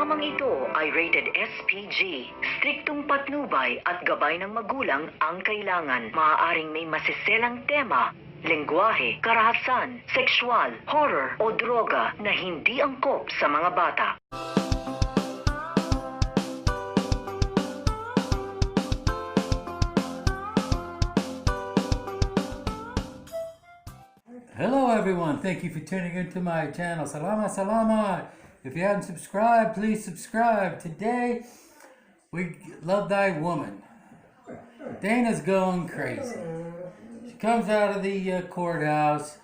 Programang ito ay rated SPG. Striktong patnubay at gabay ng magulang ang kailangan. Maaaring may masiselang tema, lengguwahe, karahasan, sexual, horror o droga na hindi angkop sa mga bata. Hello everyone, thank you for tuning into my channel. Salamat, salamat. If you haven't subscribed, please subscribe. Today, we love thy woman. Dana's going crazy. She comes out of the courthouse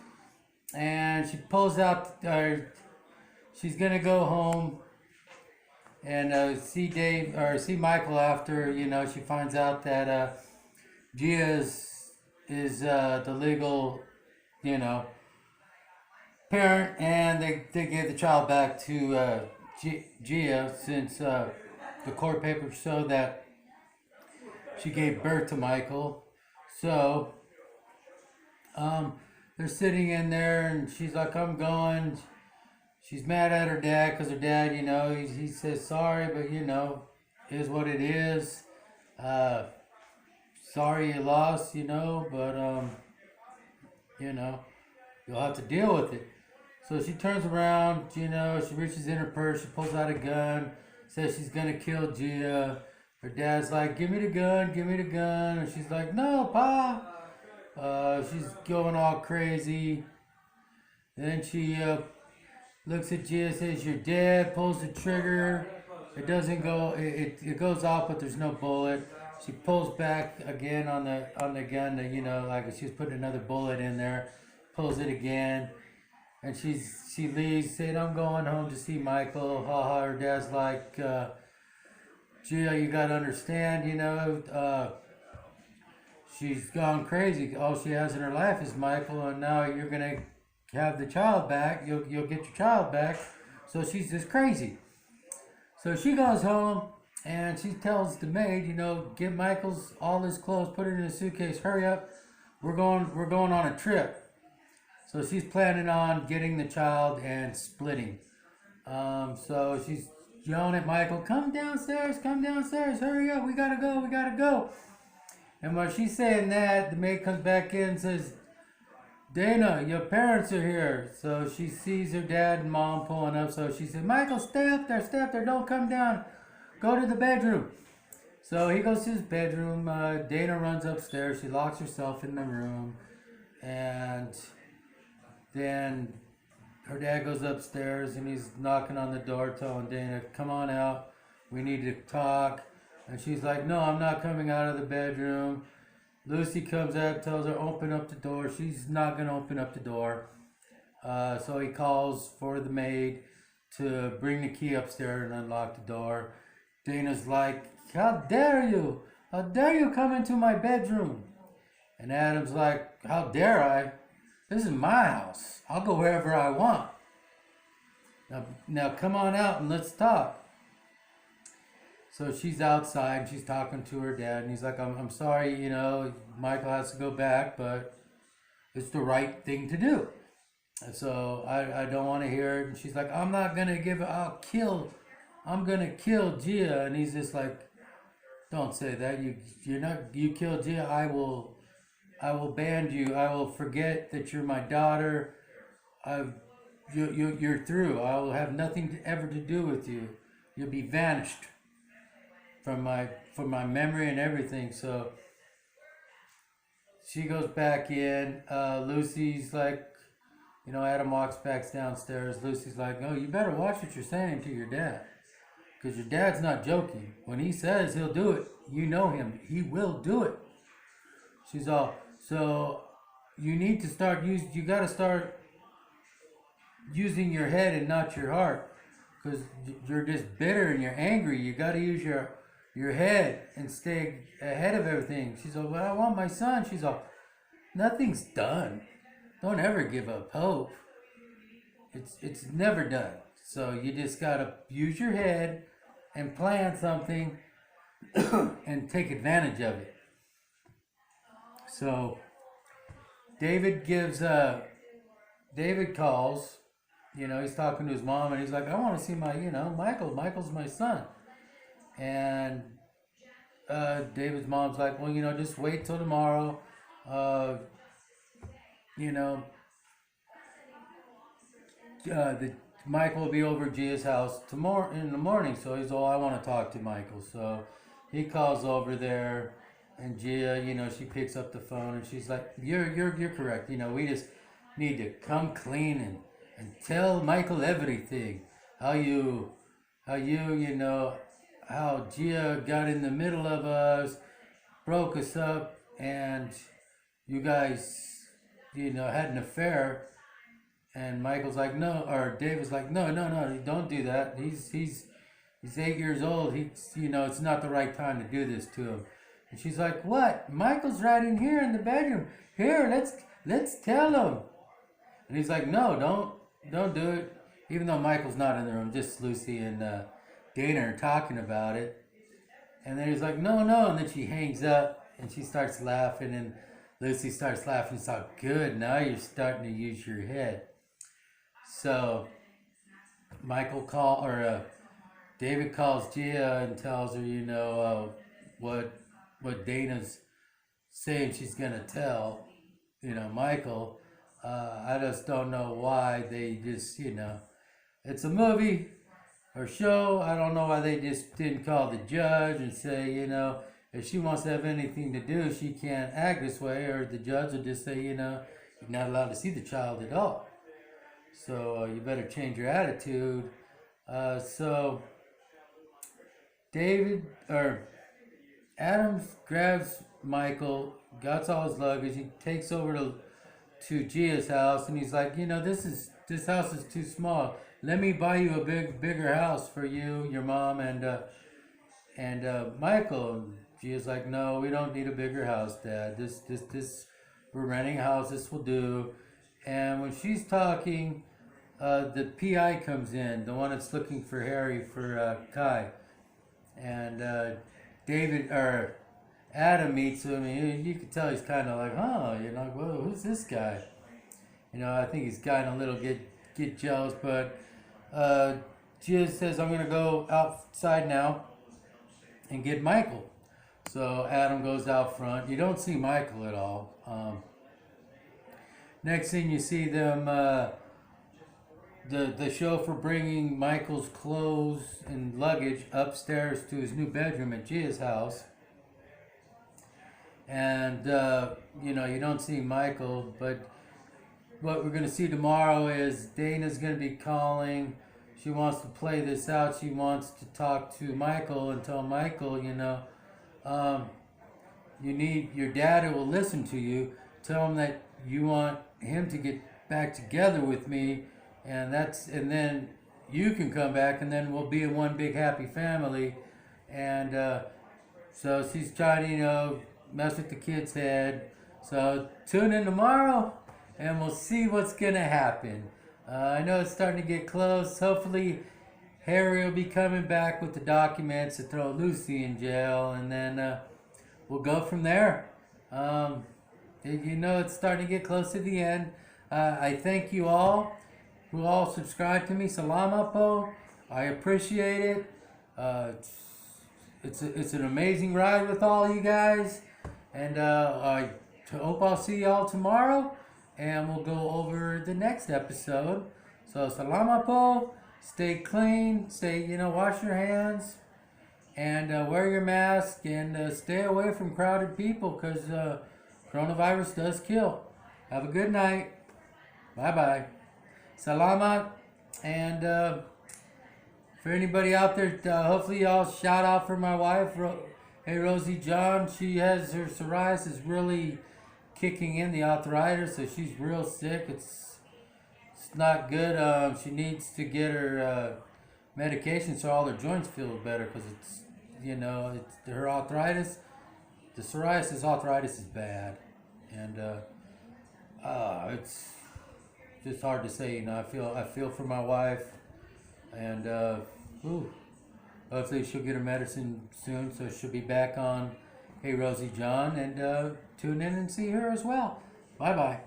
and she pulls out, she's gonna go home and see Michael after, she finds out that Gia is the legal parent, and they gave the child back to Gia since the court papers show that she gave birth to Michael. So they're sitting in there and she's like, I'm going. She's mad at her dad because her dad, he says sorry, but is what it is. Sorry you lost, but you'll have to deal with it. So she turns around, she reaches in her purse, she pulls out a gun, says she's gonna kill Gia. Her dad's like, give me the gun, and she's like, no, Pa. She's going all crazy. Then she looks at Gia, says, you're dead, pulls the trigger. It doesn't go, it goes off, but there's no bullet. She pulls back again on the gun, like she was putting another bullet in there. Pulls it again, and she leaves, saying, I'm going home to see Michael. Her dad's like, Gia, you gotta understand, she's gone crazy. All she has in her life is Michael, and now you're gonna have the child back. You'll get your child back. So she's just crazy. So she goes home and she tells the maid, get Michael's all his clothes, put it in a suitcase. Hurry up, we're going on a trip. So she's planning on getting the child and splitting. So she's yelling at Michael, come downstairs, hurry up, we gotta go. And while she's saying that, the maid comes back in and says, Dana, your parents are here. So she sees her dad and mom pulling up. So she said, Michael, stay up there, don't come down. Go to the bedroom. So he goes to his bedroom. Dana runs upstairs. She locks herself in the room. And then her dad goes upstairs and he's knocking on the door telling Dana, come on out, we need to talk. And she's like, no, I'm not coming out of the bedroom. Lucy comes out, tells her, open up the door. She's not going to open up the door. So he calls for the maid to bring the key upstairs and unlock the door. Dana's like, how dare you? How dare you come into my bedroom? And Adam's like, how dare I? This is my house. I'll go wherever I want. Now come on out and let's talk. So she's outside. She's talking to her dad. And he's like, I'm sorry, Michael has to go back, but it's the right thing to do. And so I don't want to hear it. And she's like, I'm not going to give it. I'm going to kill Gia. And he's just like, don't say that. You kill Gia, I will ban you. I will forget that you're my daughter. You're through. I will have nothing ever to do with you. You'll be vanished from my memory and everything. So she goes back in. Lucy's like, Adam walks back downstairs. Lucy's like, oh, you better watch what you're saying to your dad, because your dad's not joking. When he says he'll do it, you know him. He will do it. She's all, so you need to you got to start using your head and not your heart, because you're just bitter and you're angry. You got to use your head and stay ahead of everything. She's all, well, I want my son. She's all, nothing's done. Don't ever give up hope. It's never done. So you just got to use your head and plan something and take advantage of it. So David calls he's talking to his mom, and he's like, I want to see my, Michael. Michael's my son. And David's mom's like, well, just wait till tomorrow. You know, the Michael will be over at Gia's house tomorrow in the morning. So he's I want to talk to Michael. So he calls over there, and Gia, she picks up the phone, and she's like, you're correct. We just need to come clean and tell Michael everything. How Gia got in the middle of us, broke us up, and you guys, had an affair. And Michael's like, no, or David's like, no, don't do that. He's 8 years old. It's not the right time to do this to him. And she's like, what? Michael's right in here in the bedroom. Here, let's tell him. And he's like, no, don't do it. Even though Michael's not in the room, just Lucy and Dana are talking about it. And then he's like, no. And then she hangs up and she starts laughing, and Lucy starts laughing. It's all good. Now you're starting to use your head. So David calls Gia and tells her, what Dana's saying she's gonna tell, Michael. I just don't know why they just, it's a movie or show. I don't know why they just didn't call the judge and say, if she wants to have anything to do, she can't act this way, or the judge will just say, you're not allowed to see the child at all. So you better change your attitude. So Adams grabs Michael, got all his luggage. He takes over to Gia's house, and he's like, this house is too small. Let me buy you a bigger house for you, your mom, and Michael. And Gia's like, no, we don't need a bigger house, Dad. This we're renting a house. This will do. And when she's talking, the PI comes in, the one that's looking for Harry for Kai, and Adam meets him, and you can tell he's kind of like, whoa, who's this guy? I think he's kind of a little get jealous, but Gia says, I'm gonna go outside now and get Michael. So Adam goes out front. You don't see Michael at all. Next thing you see them, the chauffeur bringing Michael's clothes and luggage upstairs to his new bedroom at Gia's house. And, you don't see Michael, but what we're going to see tomorrow is Dana's going to be calling. She wants to play this out. She wants to talk to Michael and tell Michael, your dad will listen to you. Tell him that you want him to get back together with me, and then you can come back, and then we'll be in one big happy family. And so she's trying to mess with the kid's head. So tune in tomorrow and we'll see what's gonna happen. I know it's starting to get close. Hopefully Harry will be coming back with the documents to throw Lucy in jail, and then we'll go from there. It's starting to get close to the end. I thank you all who all subscribe to me. Salamat po. I appreciate it. It's an amazing ride with all you guys. And I hope I'll see y'all tomorrow, and we'll go over the next episode. So salamat po. Stay clean. Wash your hands, and wear your mask, and stay away from crowded people, because coronavirus does kill. Have a good night. Bye-bye. Salamat. And for anybody out there, hopefully y'all shout out for my wife, Hey Rosie John. She has her psoriasis really kicking in, the arthritis, so she's real sick. It's not good. She needs to get her medication so all her joints feel better, because it's her arthritis. The psoriasis arthritis is bad, and it's just hard to say. I feel for my wife, and hopefully she'll get her medicine soon, so she'll be back on Hey Rosie John, and tune in and see her as well. Bye bye.